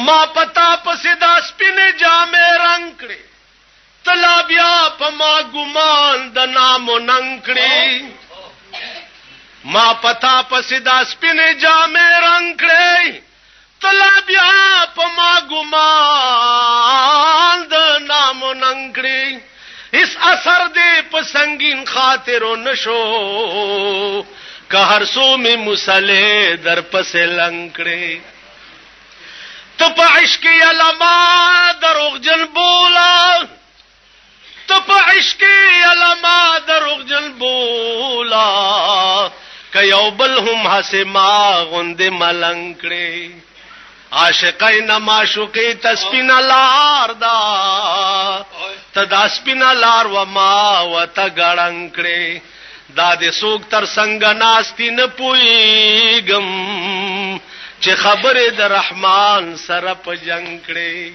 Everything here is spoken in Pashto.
ما پتا پسې دا سپینې جامې رنگ کړې تلا بیا په ما ګمان د نامو ننګ کړې ما پتا پسې دا سپینې جامې رنگ کړې تلا بیا په ما ګمان د نامو ننګ کړې اس اثر دې په سنگین خاطرو نشو که هر سو می مسلې در پسې لنګ کړې تو پا عشقی علما دروغجن بولا تو پا عشقی علما دروغجن بولا که یو بل هم حسی ما غند ملنگ کری عاشقین معشوقی تسپین لار دا تدا سپین لار و ما و تا گڑنگ کری دا دے سوک تر سنگ ناستی نپویگم چې خبره د رحمان سره په جنگ کړي